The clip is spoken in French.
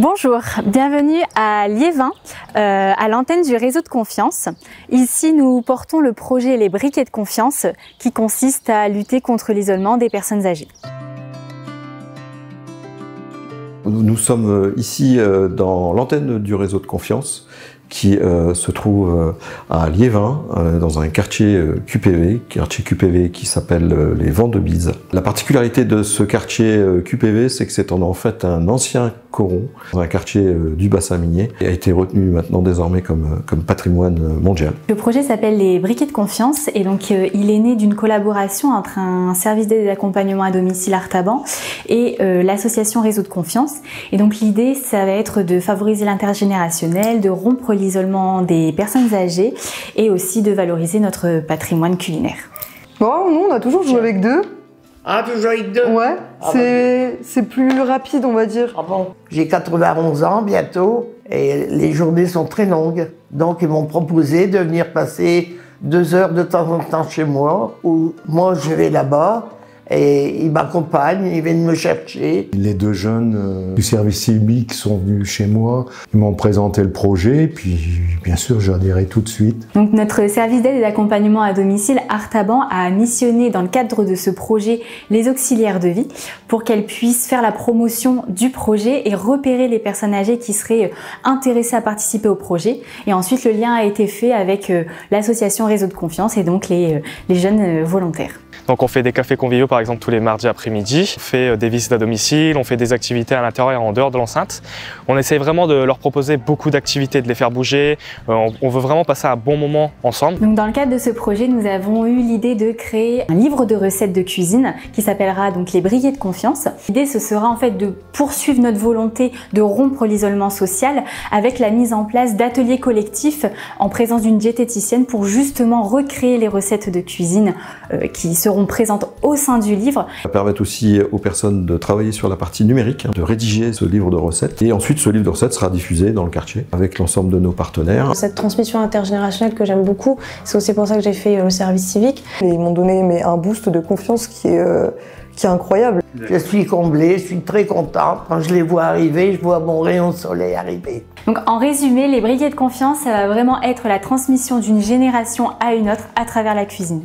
Bonjour, bienvenue à Liévin, à l'antenne du réseau de confiance. Ici, nous portons le projet Les Briquets de confiance qui consiste à lutter contre l'isolement des personnes âgées. Nous sommes ici dans l'antenne du réseau de confiance qui se trouve à Liévin, dans un quartier QPV qui s'appelle les Vents de Bise. La particularité de ce quartier QPV, c'est que c'est en fait un ancien coron, un quartier du bassin minier, et a été retenu maintenant désormais comme patrimoine mondial. Le projet s'appelle Les Briquets de confiance et donc il est né d'une collaboration entre un service d'aide et d'accompagnement à domicile Artaban et l'association Réseau de confiance. Et donc l'idée, ça va être de favoriser l'intergénérationnel, de rompre l'isolement des personnes âgées et aussi de valoriser notre patrimoine culinaire. Bon, nous, on a toujours joué avec deux. Ah, toujours avec deux? Ouais, c'est plus rapide, on va dire. Ah bon? J'ai 91 ans bientôt et les journées sont très longues. Donc, ils m'ont proposé de venir passer 2 heures de temps en temps chez moi, où moi, je vais là-bas. Et ils m'accompagnent, ils viennent me chercher. Les deux jeunes du service civique sont venus chez moi, ils m'ont présenté le projet, puis bien sûr j'ai adhéré tout de suite. Donc notre service d'aide et d'accompagnement à domicile Artaban a missionné dans le cadre de ce projet les auxiliaires de vie pour qu'elles puissent faire la promotion du projet et repérer les personnes âgées qui seraient intéressées à participer au projet. Et ensuite le lien a été fait avec l'association Réseau de confiance et donc les jeunes volontaires. Donc on fait des cafés conviviaux par exemple tous les mardis après-midi, on fait des visites à domicile, on fait des activités à l'intérieur et en dehors de l'enceinte. On essaie vraiment de leur proposer beaucoup d'activités, de les faire bouger, on veut vraiment passer un bon moment ensemble. Donc dans le cadre de ce projet, nous avons eu l'idée de créer un livre de recettes de cuisine qui s'appellera donc Les Briquets de confiance. L'idée ce sera en fait de poursuivre notre volonté de rompre l'isolement social avec la mise en place d'ateliers collectifs en présence d'une diététicienne pour justement recréer les recettes de cuisine qui seront présentes au sein du livre. Ça permet aussi aux personnes de travailler sur la partie numérique, de rédiger ce livre de recettes. Et ensuite, ce livre de recettes sera diffusé dans le quartier avec l'ensemble de nos partenaires. Cette transmission intergénérationnelle que j'aime beaucoup, c'est aussi pour ça que j'ai fait le service civique. Et ils m'ont donné un boost de confiance qui est incroyable. Je suis comblée, je suis très contente. Quand je les vois arriver, je vois mon rayon de soleil arriver. Donc en résumé, les briquets de confiance, ça va vraiment être la transmission d'une génération à une autre à travers la cuisine.